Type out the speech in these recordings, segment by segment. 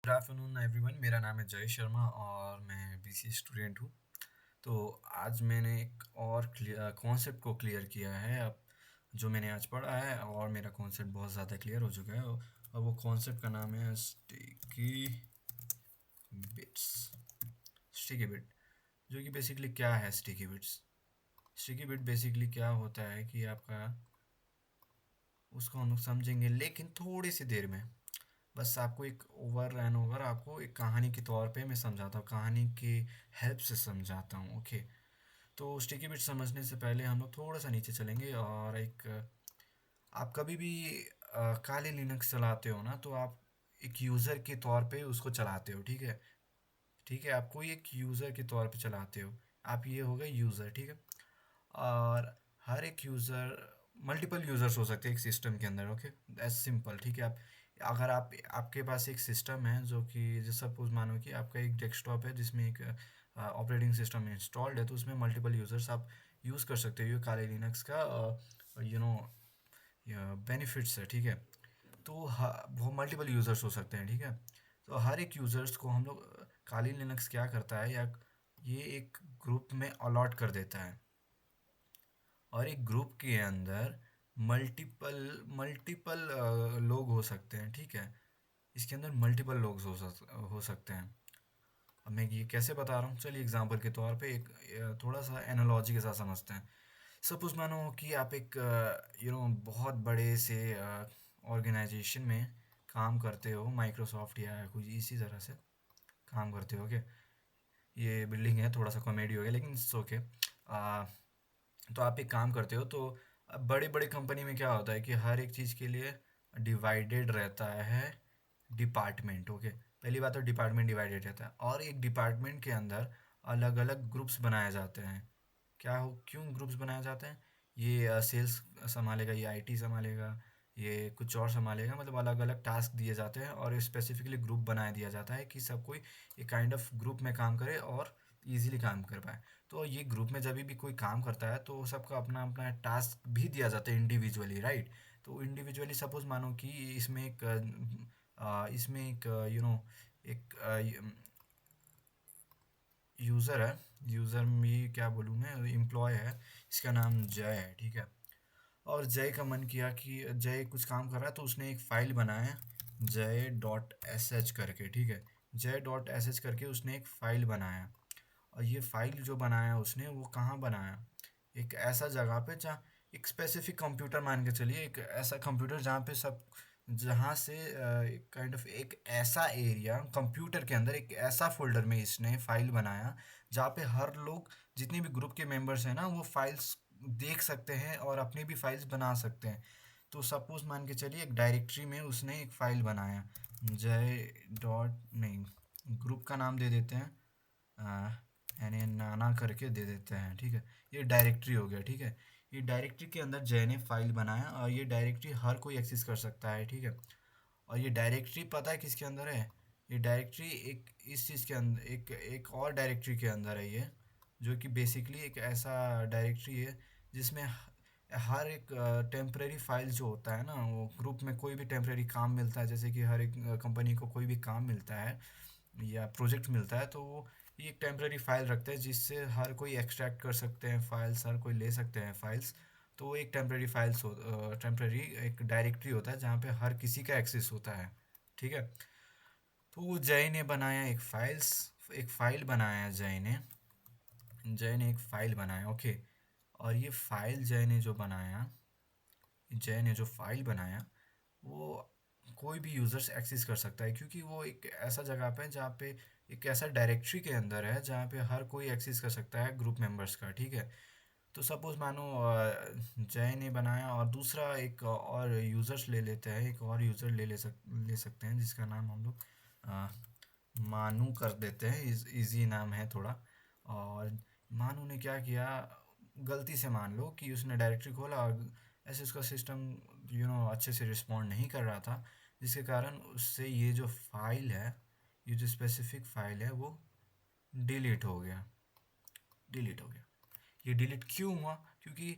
Good afternoon everyone. मेरा नाम है जय शर्मा और मैं बीसी स्टूडेंट हूँ। तो आज मैंने एक और कॉन्सेप्ट को क्लियर किया है। अब जो मैंने आज पढ़ा है और मेरा कॉन्सेप्ट बहुत ज़्यादा क्लियर हो चुका है। और वो कॉन्सेप्ट का नाम है स्टिकी बिट्स। स्टिकी बिट जो कि बेसिकली क्या है? Sticky bits, sticky bit basically क्या होता है कि आपका उसको हम लोग समझेंगे लेकिन थोड़ी सी देर में। बस आपको एक ओवर एंड ओवर आपको एक कहानी के तौर पे मैं समझाता हूँ, कहानी की हेल्प से समझाता हूँ। ओके, तो स्टिकी बिट समझने से पहले हम लोग थोड़ा सा नीचे चलेंगे। और एक आप कभी भी काली लिनक्स चलाते हो ना, तो आप एक यूज़र के तौर पे उसको चलाते हो। ठीक है, ठीक है, आप कोई एक यूज़र के तौर पे चलाते हो। आप ये हो गए यूज़र, ठीक है। और हर एक यूज़र, मल्टीपल यूज़र्स हो सकते हैं एक सिस्टम के अंदर। Okay, that's simple. ठीक है, आप अगर आपके पास एक सिस्टम है जो कि जैसे सपोज मानो कि आपका एक डेस्कटॉप है जिसमें एक ऑपरेटिंग सिस्टम इंस्टॉल्ड है, तो उसमें मल्टीपल यूज़र्स आप यूज़ कर सकते हो। ये काले लिनक्स का यू नो बेनिफिट्स है। ठीक है, तो वो मल्टीपल यूज़र्स हो सकते हैं। ठीक है, तो हर एक यूज़र्स को हम लोग काली लिनक्स क्या करता है, या ये एक ग्रुप में अलॉट कर देता है। और एक ग्रुप के अंदर मल्टीपल मल्टीपल लोग हो सकते हैं। ठीक है, इसके अंदर मल्टीपल लोग हो सकते हैं। अब मैं ये कैसे बता रहा हूँ, चलिए एग्जांपल के तौर पे एक थोड़ा सा एनालॉजी के साथ समझते हैं। सपोज मानो कि आप एक बहुत बड़े से ऑर्गेनाइजेशन में काम करते हो, माइक्रोसॉफ्ट या कुछ इसी तरह से काम करते हो। क्या ये बिल्डिंग है, थोड़ा सा कॉमेडी हो गया लेकिन इट्स ओके। तो आप एक काम करते हो, तो बड़ी बड़ी कंपनी में क्या होता है कि हर एक चीज़ के लिए डिवाइडेड रहता है डिपार्टमेंट। ओके, पहली बात तो डिपार्टमेंट डिवाइडेड रहता है, और एक डिपार्टमेंट के अंदर अलग अलग ग्रुप्स बनाए जाते हैं। क्या हो, क्यों ग्रुप्स बनाए जाते हैं? ये सेल्स संभालेगा, ये आईटी संभालेगा, ये कुछ और संभालेगा। मतलब अलग अलग टास्क दिए जाते हैं और स्पेसिफिकली ग्रुप बना दिया जाता है कि सब कोई एक काइंड ऑफ ग्रुप में काम करे और इजीली काम कर पाए। तो ये ग्रुप में जब भी कोई काम करता है तो सबका अपना अपना टास्क भी दिया जाता है इंडिविजुअली, राइट। तो इंडिविजुअली सपोज मानो कि इसमें एक एक यूज़र है। यूज़र में क्या बोलूँ मैं, एम्प्लॉय है, इसका नाम जय है। ठीक है, और जय का मन किया कि जय कुछ काम कर रहा है, तो उसने एक फ़ाइल बनाया जय डॉट एस एच करके। ठीक है, जय डॉट एस एच करके उसने एक फ़ाइल बनाया। और ये फ़ाइल जो बनाया उसने, वो कहाँ बनाया? एक ऐसा जगह पे जहाँ एक स्पेसिफिक कंप्यूटर, मान के चलिए एक ऐसा कंप्यूटर जहाँ पे सब, जहाँ से काइंड ऑफ एक ऐसा एरिया कंप्यूटर के अंदर, एक ऐसा फोल्डर में इसने फाइल बनाया जहाँ पे हर लोग, जितने भी ग्रुप के मेंबर्स हैं ना, वो फाइल्स देख सकते हैं और अपनी भी फाइल्स बना सकते हैं। तो सपोज मान के चलिए एक डायरेक्टरी में उसने एक फ़ाइल बनाया, जय डॉट, नहीं, ग्रुप का नाम दे देते हैं यानी नाना करके दे देते हैं। ठीक है, ये डायरेक्टरी हो गया। ठीक है, ये डायरेक्टरी के अंदर जय ने फाइल बनाया और ये डायरेक्टरी हर कोई एक्सेस कर सकता है। ठीक है, और ये डायरेक्टरी पता है किसके अंदर है? ये डायरेक्टरी एक इस चीज़ के अंदर, एक एक और डायरेक्टरी के अंदर है ये, जो कि बेसिकली एक ऐसा डायरेक्टरी है जिसमें हर एक टेम्परेरी फाइल जो होता है ना, वो ग्रुप में कोई भी टेम्परेरी काम मिलता है, जैसे कि हर एक कंपनी को कोई भी काम मिलता है या प्रोजेक्ट मिलता है, तो वो ये एक टेम्परेरी फाइल रखते हैं जिससे हर कोई एक्सट्रैक्ट कर सकते हैं फाइल्स, हर कोई ले सकते हैं फाइल्स। तो वो एक टेम्परेरी फाइल्स हो, टेम्परेरी एक डायरेक्टरी होता है जहाँ पे हर किसी का एक्सेस होता है। ठीक है, तो वो जय ने बनाया एक फ़ाइल बनाया जय ने एक फ़ाइल बनाया। ओके, और ये फ़ाइल जय ने जो फ़ाइल बनाया वो कोई भी यूज़र्स एक्सेस कर सकता है, क्योंकि वो एक ऐसा जगह पे है जहाँ पे एक ऐसा डायरेक्टरी के अंदर है जहाँ पे हर कोई एक्सेस कर सकता है ग्रुप मेंबर्स का। ठीक है, तो सपोज़ मानो जय ने बनाया और दूसरा एक और यूज़र्स ले लेते हैं, एक और यूज़र ले सकते हैं जिसका नाम हम लोग अ, मानू कर देते हैं। इजी नाम है थोड़ा। और मानू ने क्या किया, गलती से मान लो कि उसने डायरेक्टरी खोला और ऐसे उसका सिस्टम अच्छे से रिस्पॉन्ड नहीं कर रहा था, जिसके कारण उससे ये जो फाइल है, ये जो स्पेसिफिक फाइल है, वो डिलीट हो गया। डिलीट हो गया। ये डिलीट क्यों हुआ? क्योंकि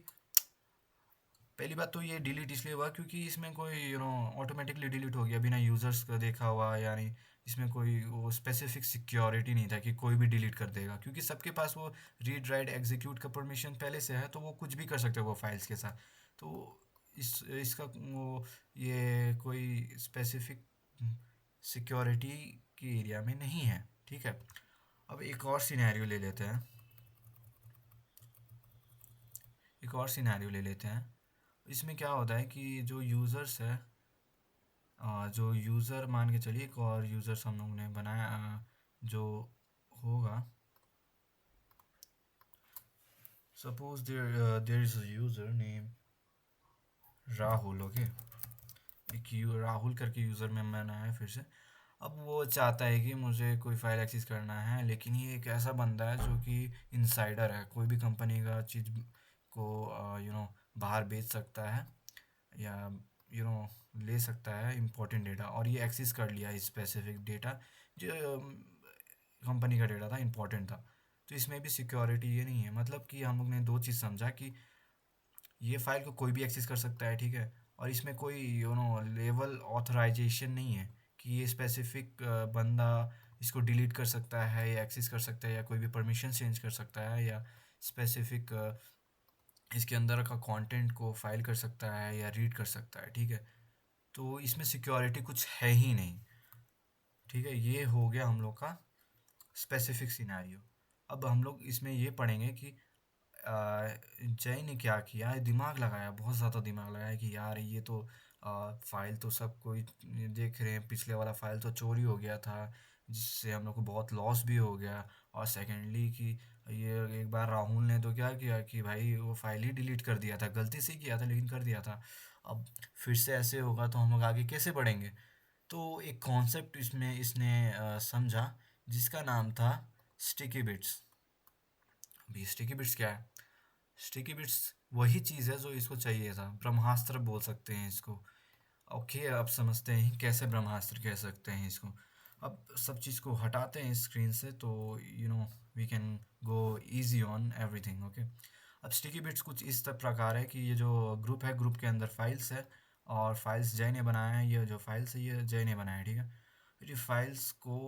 पहली बात तो ये डिलीट इसलिए हुआ क्योंकि इसमें कोई ऑटोमेटिकली डिलीट हो गया बिना यूज़र्स का देखा हुआ, यानी इसमें कोई वो स्पेसिफिक सिक्योरिटी नहीं था कि कोई भी डिलीट कर देगा, क्योंकि सबके पास वो रीड राइट एग्जीक्यूट का परमिशन पहले से है, तो वो कुछ भी कर सकते हैं वो फाइल्स के साथ। तो इसका वो ये कोई स्पेसिफिक सिक्योरिटी के एरिया में नहीं है, ठीक है। अब एक और सिनेरियो ले लेते हैं, एक और सिनेरियो ले लेते हैं। इसमें क्या होता है कि जो यूज़र्स है, जो यूज़र मान के चलिए, एक और यूज़र्स हम लोगों ने बनाया, जो होगा, suppose there is a user name Rahul, okay. Rahul करके यूज़र में बनाया है फिर से। अब वो चाहता है कि मुझे कोई फाइल एक्सेस करना है, लेकिन ये एक ऐसा बंदा है जो कि इनसाइडर है, कोई भी कंपनी का चीज़ को बाहर बेच सकता है, या यू नो ले सकता है इंपॉर्टेंट डेटा, और ये एक्सेस कर लिया स्पेसिफिक डेटा जो कंपनी का डेटा था, इंपॉर्टेंट था। तो इसमें भी सिक्योरिटी ये नहीं है, मतलब कि हम लोग ने दो चीज़ समझा कि ये फ़ाइल को कोई भी एक्सेस कर सकता है, ठीक है, और इसमें कोई लेवल ऑथराइजेशन नहीं है कि ये स्पेसिफिक बंदा इसको डिलीट कर सकता है या एक्सेस कर सकता है या कोई भी परमिशन चेंज कर सकता है या स्पेसिफिक इसके अंदर का कंटेंट को फाइल कर सकता है या रीड कर सकता है, ठीक है। तो इसमें सिक्योरिटी कुछ है ही नहीं, ठीक है। ये हो गया हम लोग का स्पेसिफिक सिनेरियो। अब हम लोग इसमें ये पढ़ेंगे कि जय ने क्या किया, दिमाग लगाया, बहुत ज़्यादा दिमाग लगाया कि यार ये तो फाइल तो सब कोई देख रहे हैं, पिछले वाला फाइल तो चोरी हो गया था, जिससे हम लोग को बहुत लॉस भी हो गया। और सेकेंडली कि ये एक बार राहुल ने तो क्या किया कि भाई वो फाइल ही डिलीट कर दिया था, गलती से ही किया था लेकिन कर दिया था। अब फिर से ऐसे होगा तो हम लोग आगे कैसे बढ़ेंगे। तो एक कॉन्सेप्ट इसमें इसने समझा, जिसका नाम था स्टिकी बिट्स। अभी स्टिकी बिट्स क्या है? स्टिकी बिट्स वही चीज़ है जो इसको चाहिए था, ब्रह्मास्त्र बोल सकते हैं इसको। ओके, अब समझते हैं कैसे ब्रह्मास्त्र कह सकते हैं इसको। अब सब चीज़ को हटाते हैं स्क्रीन से, तो we can go easy on everything, okay. अब स्टिकी बिट्स कुछ इस प्रकार है कि ये जो ग्रुप है, ग्रुप के अंदर फाइल्स है, और फाइल्स जय ने बनाया है, ये जो फाइल्स है ये जय ने बनाया है, ठीक है। ये फाइल्स को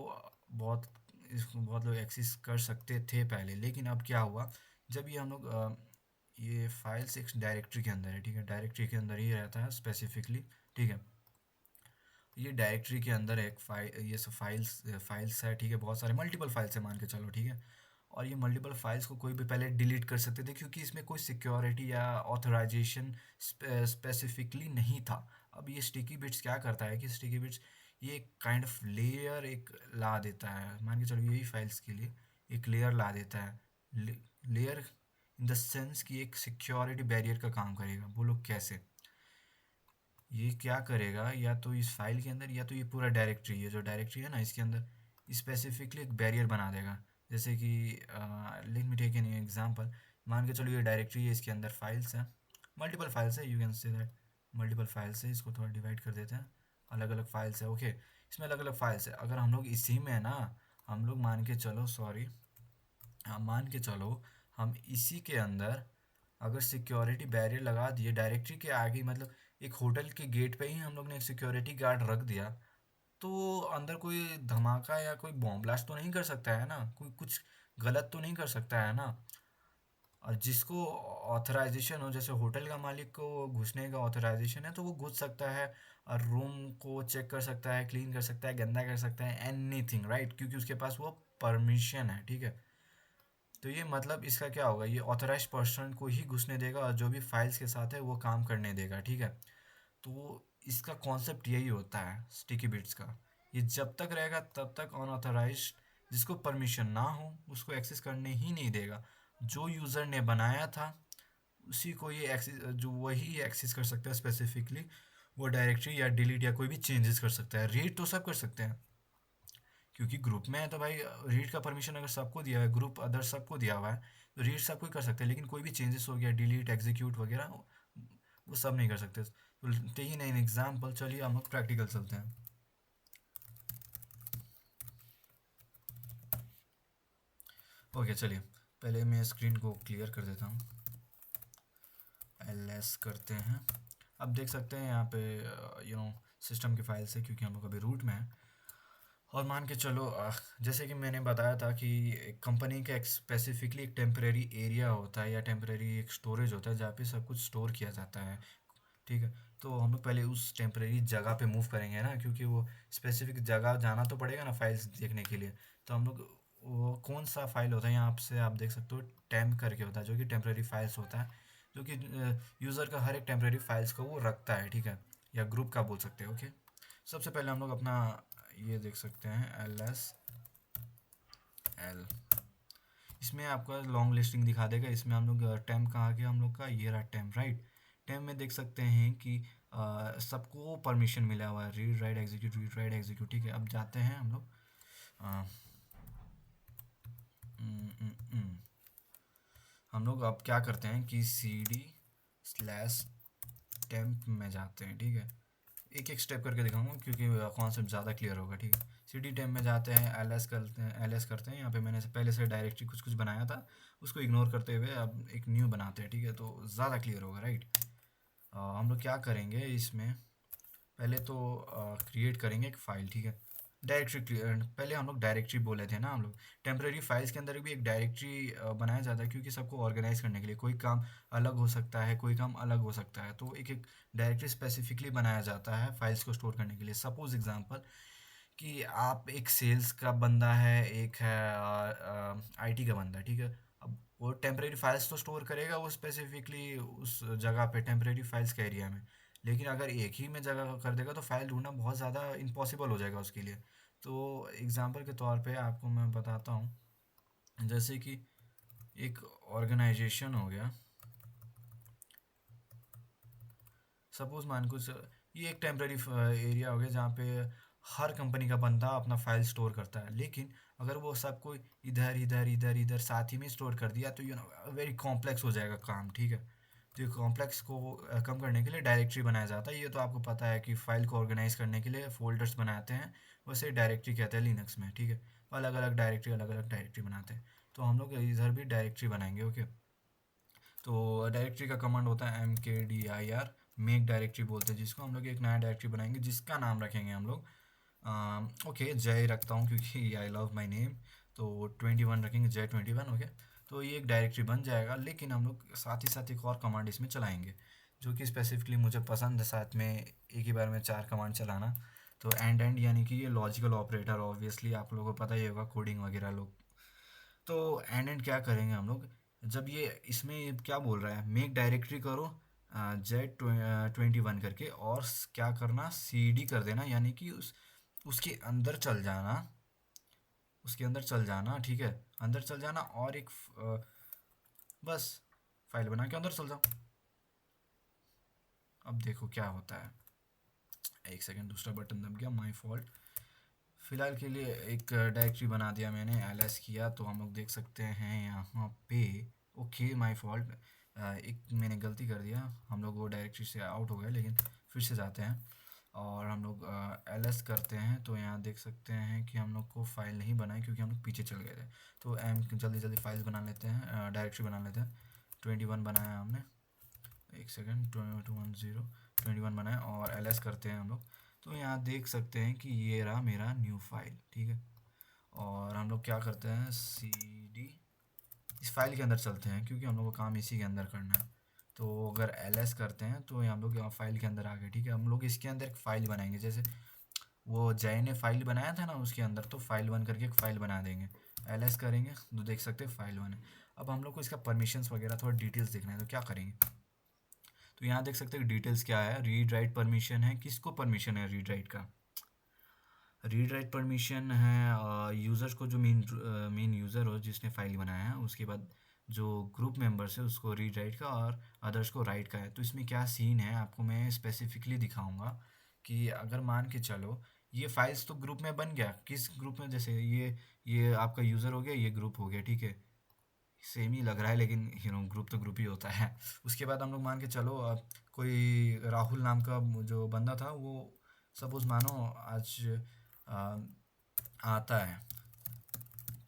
बहुत इसको बहुत लोग एक्सेस कर सकते थे पहले, लेकिन अब क्या हुआ, जब ये हम लोग ये फाइल्स एक डायरेक्टरी के अंदर है, ठीक है, डायरेक्टरी के अंदर ही रहता है स्पेसिफिकली, ठीक है। ये डायरेक्टरी के अंदर एक फाइल, ये सब फाइल्स है, ठीक है, बहुत सारे मल्टीपल फाइल्स है मान के चलो, ठीक है। और ये मल्टीपल फाइल्स को कोई भी पहले डिलीट कर सकते थे, क्योंकि इसमें कोई सिक्योरिटी या ऑथराइजेशन स्पेसिफिकली नहीं था। अब ये स्टिकी बिट्स क्या करता है कि स्टिकी बिट्स ये एक काइंड ऑफ लेयर एक ला देता है, मान के चलो यही फाइल्स के लिए एक लेयर ला देता है। लेयर इन द सेंस कि एक सिक्योरिटी बैरियर का काम करेगा। बोलो कैसे? ये क्या करेगा, या तो इस फाइल के अंदर, या तो ये पूरा डायरेक्टरी, ये जो डायरेक्टरी है ना, इसके अंदर स्पेसिफिकली एक बैरियर बना देगा। जैसे कि let me take an example. मान के चलो ये डायरेक्टरी है, इसके अंदर फाइल्स हैं, मल्टीपल फाइल्स है, you can say that multiple files है। इसको थोड़ा डिवाइड कर देते हैं, अलग अलग फाइल्स है, ओके। इसमें अलग अलग फाइल्स है। अगर हम लोग इसी में ना, हम लोग मान के चलो, सॉरी, हाँ मान के चलो, हम इसी के अंदर अगर सिक्योरिटी बैरियर लगा दिए डायरेक्टरी के आगे, मतलब एक होटल के गेट पे ही हम लोग ने एक सिक्योरिटी गार्ड रख दिया, तो अंदर कोई धमाका या कोई बॉम्ब ब्लास्ट तो नहीं कर सकता है ना, कोई कुछ गलत तो नहीं कर सकता है ना। और जिसको ऑथराइजेशन हो, जैसे होटल का मालिक को घुसने का ऑथराइजेशन है, तो वो घुस सकता है और रूम को चेक कर सकता है, क्लीन कर सकता है, गंदा कर सकता है, एनीथिंग, राइट, क्योंकि उसके पास वो परमिशन है, ठीक है। तो ये मतलब इसका क्या होगा, ये ऑथराइज पर्सन को ही घुसने देगा और जो भी फाइल्स के साथ है वो काम करने देगा, ठीक है। तो इसका कॉन्सेप्ट यही होता है स्टिकी बिट्स का। ये जब तक रहेगा तब तक अनऑथराइज, जिसको परमिशन ना हो उसको एक्सेस करने ही नहीं देगा। जो यूज़र ने बनाया था उसी को ये एक्सेस, जो वही एक्सेस कर सकता है स्पेसिफिकली वो डायरेक्टरी, या डिलीट या कोई भी चेंजेस कर सकता है। रीड तो सब कर सकते हैं, क्योंकि ग्रुप में है तो भाई रीड का परमिशन अगर सबको दिया है, ग्रुप अदर सबको दिया हुआ है, तो रीड सब कोई कर सकते हैं, लेकिन कोई भी चेंजेस हो गया, डिलीट एग्जीक्यूट वगैरह, वो सब नहीं कर सकते। तो टेकिंग एन एग्जाम्पल, चलिए हम लोग प्रैक्टिकल चलते हैं। ओके चलिए, पहले मैं स्क्रीन को क्लियर कर देता हूँ, एलएस करते हैं। अब देख सकते हैं यहाँ पे सिस्टम की फाइल्स है, क्योंकि हम लोग अभी रूट में है। और मान के चलो जैसे कि मैंने बताया था कि एक कंपनी का एक स्पेसिफिकली एक टेम्परेरी एरिया होता है या टेम्परेरी एक स्टोरेज होता है जहाँ पे सब कुछ स्टोर किया जाता है, ठीक है। तो हम लोग पहले उस टेम्परेरी जगह पे मूव करेंगे ना, क्योंकि वो स्पेसिफिक जगह जाना तो पड़ेगा ना फाइल्स देखने के लिए। तो हम लोग वो कौन सा फाइल होता है यहाँ से आप देख सकते हो, टेम्प करके होता है जो कि टेम्परेरी फाइल्स होता है, जो कि यूज़र का हर एक टेम्परेरी फाइल्स को वो रखता है, ठीक है, या ग्रुप का बोल सकते हैं, ओके। सबसे पहले हम लोग अपना ये देख सकते हैं LSL, इसमें आपका लॉन्ग लिस्टिंग दिखा देगा। इसमें हम लोग टेम्प कहाँ गया हम लोग का, ये रहा टेम्प, राइट। टेम्प में देख सकते हैं कि सबको परमिशन मिला हुआ है, रीड राइट एग्जीक्यूट, ठीक है। अब जाते हैं हम लोग अ, उम, उम, उम, हम लोग अब क्या करते हैं कि CD/टेम्प में जाते हैं, ठीक है। एक एक स्टेप करके दिखाऊंगा क्योंकि कॉन्सेप्ट ज़्यादा क्लियर होगा, ठीक है। CD/टेम्प में जाते हैं, एल एस करते हैं। यहाँ पे मैंने पहले से डायरेक्टरी कुछ कुछ बनाया था, उसको इग्नोर करते हुए अब एक न्यू बनाते हैं, ठीक है, तो ज़्यादा क्लियर होगा, राइट। हम लोग क्या करेंगे इसमें, पहले तो क्रिएट करेंगे एक फ़ाइल, ठीक है। डायरेक्टरी पहले हम लोग डायरेक्टरी बोले थे ना हम लोग, टेम्परेरी फाइल्स के अंदर भी एक डायरेक्टरी बनाया जाता है क्योंकि सबको ऑर्गेनाइज करने के लिए, कोई काम अलग हो सकता है, कोई काम अलग हो सकता है, तो एक एक डायरेक्टरी स्पेसिफिकली बनाया जाता है फाइल्स को स्टोर करने के लिए। सपोज एग्जांपल कि आप एक सेल्स का बंदा है, एक है आईटी का बंदा, ठीक है। अब वो टेम्परेरी फाइल्स तो स्टोर करेगा वो स्पेसिफिकली उस जगह पे टेम्परेरी फाइल्स के एरिया में, लेकिन अगर एक ही में जगह कर देगा तो फाइल ढूंढना बहुत ज़्यादा इम्पॉसिबल हो जाएगा उसके लिए। तो एग्जांपल के तौर पे आपको मैं बताता हूँ, जैसे कि एक ऑर्गेनाइजेशन हो गया, सपोज मान कुछ, ये एक टेम्परेरी एरिया हो गया जहाँ पे हर कंपनी का बंदा अपना फाइल स्टोर करता है, लेकिन अगर वो सबको इधर इधर इधर इधर साथ ही में स्टोर कर दिया तो वेरी कॉम्प्लेक्स हो जाएगा काम, ठीक है। तो ये कॉम्प्लेक्स को कम करने के लिए डायरेक्टरी बनाया जाता है। ये तो आपको पता है कि फाइल को ऑर्गेनाइज करने के लिए फोल्डर्स बनाते हैं, वैसे डायरेक्टरी कहते हैं लिनक्स में, ठीक है। अलग अलग डायरेक्टरी बनाते हैं, तो हम लोग इधर भी डायरेक्टरी बनाएंगे, ओके। तो डायरेक्टरी का कमांड होता है MKDIR, मेक डायरेक्टरी बोलते हैं जिसको। हम लोग एक नया डायरेक्टरी बनाएंगे जिसका नाम रखेंगे हम लोग ओके जय रखता हूँ क्योंकि आई लव माई नेम, तो 21 रखेंगे, J21, ओके। तो ये एक डायरेक्टरी बन जाएगा, लेकिन हम लोग साथ ही साथ एक और कमांड इसमें चलाएंगे जो कि स्पेसिफिकली मुझे पसंद है, साथ में एक ही बार में 4 कमांड चलाना। तो एंड यानी कि ये लॉजिकल ऑपरेटर, ऑब्वियसली आप लोगों को पता ही होगा, कोडिंग वगैरह लोग। तो एंड क्या करेंगे हम लोग, जब ये इसमें ये क्या बोल रहा है, मेक डायरेक्टरी करो J21 करके, और क्या करना, CD कर देना, यानी कि उसके अंदर चल जाना, उसके अंदर चल जाना, ठीक है। अंदर चल जाना और एक बस फाइल बना के अंदर चल जाओ। अब देखो क्या होता है, एक सेकंड, दूसरा बटन दब गया, माय फॉल्ट। फिलहाल के लिए एक डायरेक्टरी बना दिया मैंने, LS किया, तो हम लोग देख सकते हैं यहाँ पे, ओके माय फॉल्ट, एक मैंने गलती कर दिया, हम लोग वो डायरेक्टरी से आउट हो गए, लेकिन फिर से जाते हैं और हम लोग LS करते हैं, तो यहाँ देख सकते हैं कि हम लोग को फाइल नहीं बनाई क्योंकि हम लोग पीछे चल गए थे। तो जल्दी जल्दी फाइल्स बना लेते हैं, डायरेक्टरी बना लेते हैं। 21 बनाया हमने, एक सेकेंड, 21 बनाया और LS करते हैं हम लोग। तो यहाँ देख सकते हैं कि ये रहा मेरा न्यू फाइल, ठीक है। और हम लोग क्या करते हैं, CD, इस फाइल के अंदर चलते हैं क्योंकि हम लोग को काम इसी के अंदर करना है। तो अगर LS करते हैं तो हम लोग यहाँ फाइल के अंदर आ गए, ठीक है। हम लोग इसके अंदर एक फ़ाइल बनाएंगे, जैसे वो जय ने फाइल बनाया था ना उसके अंदर, तो फाइल 1 करके एक फ़ाइल बना देंगे। LS करेंगे तो देख सकते हैं फाइल 1 है। अब हम लोग को इसका परमिशंस वगैरह थोड़ा डिटेल्स देखना है, तो क्या करेंगे, तो यहाँ देख सकते हैं डिटेल्स क्या है, रीड राइट परमिशन है, किसको परमिशन है रीड राइट का, रीड राइट परमिशन है यूज़र को, जो मेन यूज़र हो जिसने फाइल बनाया है, उसके बाद जो ग्रुप मेंबर्स है उसको रीड राइट का, और अदर्स को राइट का है। तो इसमें क्या सीन है आपको मैं स्पेसिफिकली दिखाऊंगा कि अगर मान के चलो ये फाइल्स तो ग्रुप में बन गया, किस ग्रुप में, जैसे ये आपका यूज़र हो गया, ये ग्रुप हो गया, ठीक है। सेम ही लग रहा है लेकिन ग्रुप तो ग्रुप ही होता है। उसके बाद हम लोग मान के चलो कोई राहुल नाम का जो बंदा था वो, सपोज मानो आज आ, आता है,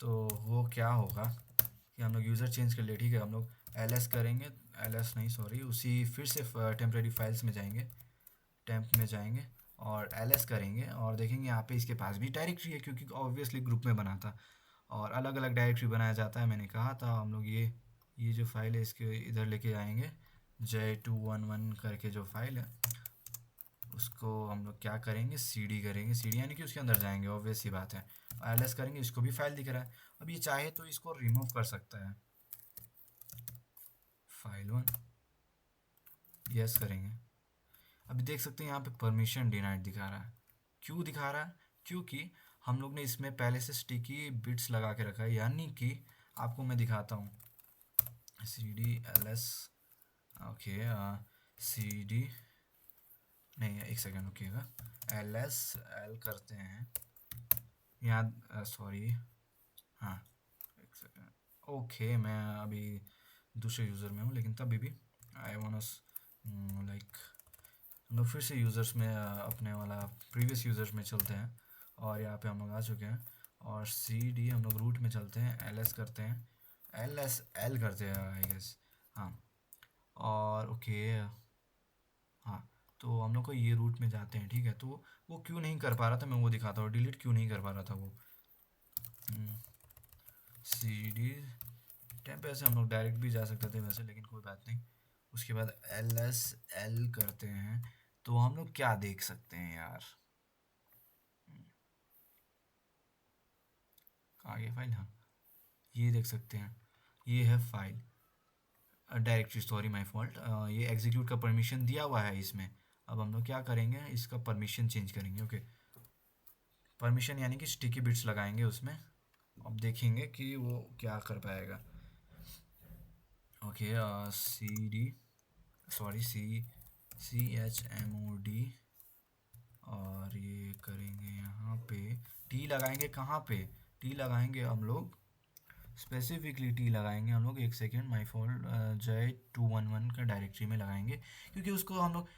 तो वो क्या होगा कि हम लोग यूज़र चेंज कर लिए, ठीक है। हम लोग LS करेंगे, LS नहीं सॉरी, उसी फिर से टेम्परेरी फाइल्स में जाएंगे, टेम्प में जाएंगे और ls करेंगे और देखेंगे यहाँ पे इसके पास भी डायरेक्टरी है, क्योंकि ऑब्वियसली ग्रुप में बना था और अलग अलग डायरेक्टरी बनाया जाता है। मैंने कहा था हम लोग ये जो फाइल है इसके इधर लेके आएंगे, j211 करके जो फाइल है उसको हम लोग क्या करेंगे, cd करेंगे। cd यानी कि उसके अंदर जाएंगे, ऑब्वियस ही बात है। ls करेंगे, इसको भी फाइल दिख रहा है। अब ये चाहे तो इसको रिमूव कर सकता है, file1 यस करेंगे। अभी देख सकते हैं यहाँ पे परमिशन डिनाइड दिखा रहा है। क्यों दिखा रहा है? क्योंकि हम लोग ने इसमें पहले से स्टिकी बिट्स लगा के रखा है, यानी कि आपको मैं दिखाता हूँ, cd ls ओके, cd नहीं, एक सेकेंड रुकिएगा, ls l करते हैं यहाँ, सॉरी, हाँ एक सेकेंड, ओके मैं अभी दूसरे यूज़र में हूँ, लेकिन तभी भी आई वांट लाइक हम लोग फिर से यूज़र्स में अपने वाला प्रीवियस यूज़र्स में चलते हैं और यहाँ पे हम लोग आ चुके हैं और cd हम लोग रूट में चलते हैं, ls करते हैं, ls l करते हैं आई गेस, हाँ, और ओके, हाँ, तो हम लोग को ये रूट में जाते हैं, ठीक है। तो वो क्यों नहीं कर पा रहा था, मैं वो दिखाता हूँ, डिलीट क्यों नहीं कर पा रहा था वो। cd टाइम पे ऐसे हम लोग डायरेक्ट भी जा सकते थे वैसे, लेकिन कोई बात नहीं। उसके बाद ls l करते हैं, तो हम लोग क्या देख सकते हैं यार, कहाँ गई फाइल, हाँ ये देख सकते हैं, ये है file directory, sorry my fault, ये एग्जीक्यूट का परमिशन दिया हुआ है इसमें। अब हम लोग क्या करेंगे, इसका परमिशन चेंज करेंगे, ओके। परमिशन यानी कि स्टिकी बिट्स लगाएंगे उसमें, अब देखेंगे कि वो क्या कर पाएगा। ओके, cd सॉरी chmod और ये करेंगे यहाँ पे, टी लगाएंगे, कहाँ पे टी लगाएंगे हम लोग, स्पेसिफिकली टी लगाएंगे हम लोग, एक सेकेंड माई फॉल्ट, j211 का डायरेक्टरी में लगाएंगे, क्योंकि उसको हम लोग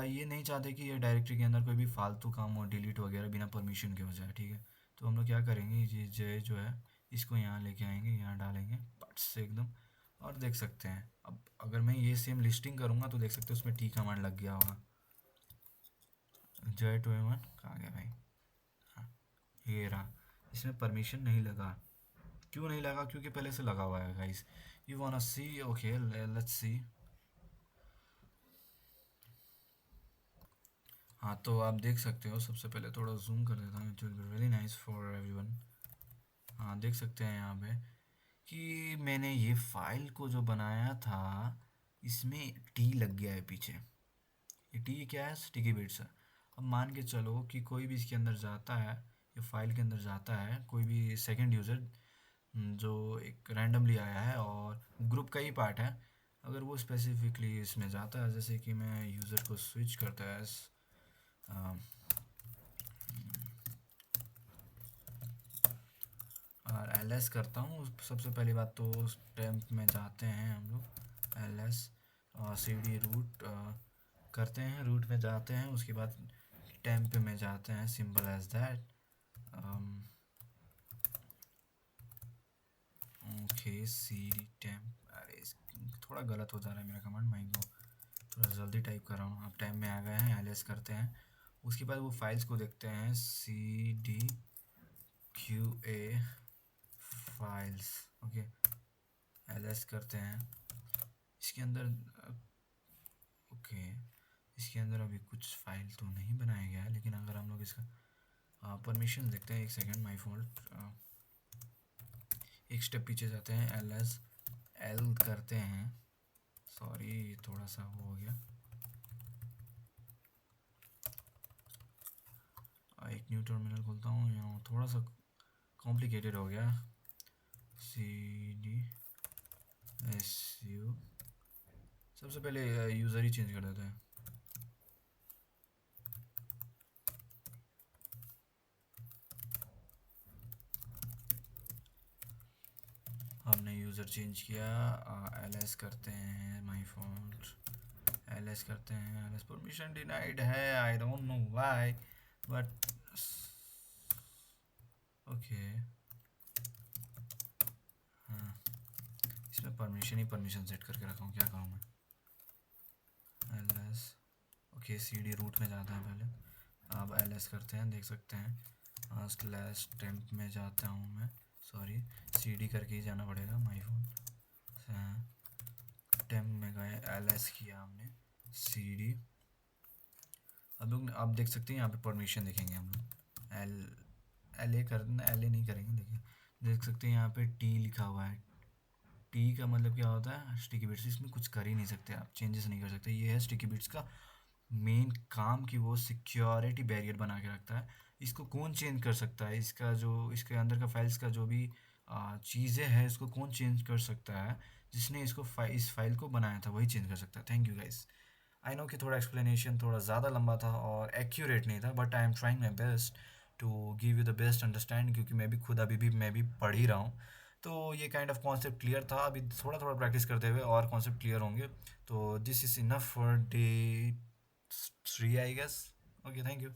ये नहीं चाहते कि ये डायरेक्टरी के अंदर कोई भी फालतू काम और डिलीट वगैरह बिना परमिशन के हो जाए, ठीक है। तो हम लोग क्या करेंगे, ये j जो है इसको यहाँ लेके आएंगे, यहाँ डालेंगे पट से एकदम, और देख सकते हैं अब अगर मैं ये सेम लिस्टिंग करूँगा तो देख सकते हैं उसमें टी कमांड लग गया होगा। j211 कहाँ गया भाई, हाँ ये रहा, इसमें परमिशन नहीं लगा। क्यों नहीं लगा? क्योंकि पहले से लगा हुआ है guys. You wanna see, okay let's see. हाँ तो आप देख सकते हो, सबसे पहले थोड़ा जूम कर देता हूँ, it will be really nice for everyone. हाँ देख सकते हैं यहाँ पे कि मैंने ये फाइल को जो बनाया था इसमें टी लग गया है पीछे। ये टी क्या है? स्टिकी बिट्स है। अब मान के चलो कि कोई भी इसके अंदर जाता है, ये फाइल के अंदर जाता है, कोई भी सेकंड यूज़र जो एक रैंडमली आया है और ग्रुप का ही पार्ट है, अगर वो स्पेसिफिकली इसमें जाता है, जैसे कि मैं यूज़र को स्विच करता है और ls करता हूँ, सबसे पहली बात तो टेम्प में जाते हैं हम लोग, ls और cd रूट करते हैं, रूट में जाते हैं, उसके बाद टेम्प में जाते हैं, simple as that. Okay cd temp, अरे थोड़ा गलत हो जा रहा है मेरा कमांड, माइंड को थोड़ा जल्दी टाइप कर रहा हूँ। आप टाइम में आ गए हैं, ls करते हैं, उसके बाद वो फाइल्स को देखते हैं, cd qa files, okay ls करते हैं, इसके अंदर ओके इसके अंदर अभी कुछ फाइल तो नहीं बनाया गया है, लेकिन अगर हम लोग इसका परमिशन देखते हैं, एक सेकेंड माय फॉल्ट, एक स्टेप पीछे जाते हैं, ls l करते हैं, सॉरी थोड़ा सा वो हो गया, एक न्यू टर्मिनल खोलता हूँ, यहाँ थोड़ा सा कॉम्प्लिकेटेड हो गया, cd su, सबसे पहले यूज़र ही चेंज कर देते हैं। हमने यूज़र चेंज किया, ls करते हैं, माय फॉल्ट, ls करते हैं, ls परमिशन डिनाइड है, I don't know why but okay, हाँ इसमें परमिशन ही परमिशन सेट करके रखा हूँ, क्या करूँ मैं। ls ओके cd रूट में जाता है पहले, अब ls करते हैं, देख सकते हैं स्लैश टेम्प में जाता हूँ मैं, सॉरी cd करके ही जाना पड़ेगा, माई फोन टेम्प में गए, ls किया हमने cd। अब लोग आप देख सकते हैं यहाँ पे परमिशन देखेंगे हम लोग, एल ए कर देना, एल ए नहीं करेंगे, देखिए देख सकते हैं यहाँ पे टी लिखा हुआ है। टी का मतलब क्या होता है, स्टिकी बिट्स, इसमें कुछ कर ही नहीं सकते आप, चेंजेस नहीं कर सकते। ये है स्टिकी बिट्स का मेन काम कि वो सिक्योरिटी बैरियर बना के रखता है। इसको कौन चेंज कर सकता है, इसका जो इसके अंदर का फाइल्स का जो भी चीज़ें हैं, इसको कौन चेंज कर सकता है, जिसने इसको इस फाइल को बनाया था वही चेंज कर सकता है। Thank you guys. I know कि थोड़ा एक्सप्लेनेशन थोड़ा ज़्यादा लंबा था और एक्यूरेट नहीं था, but I am trying my best to give you the best understand, क्योंकि मैं भी खुद अभी भी मैं भी पढ़ ही रहा हूँ। तो ये काइंड ऑफ कॉन्सेप्ट क्लियर था, अभी थोड़ा थोड़ा प्रैक्टिस करते हुए और कॉन्सेप्ट क्लियर होंगे। तो this is enough for day 3 I guess. Okay, thank you.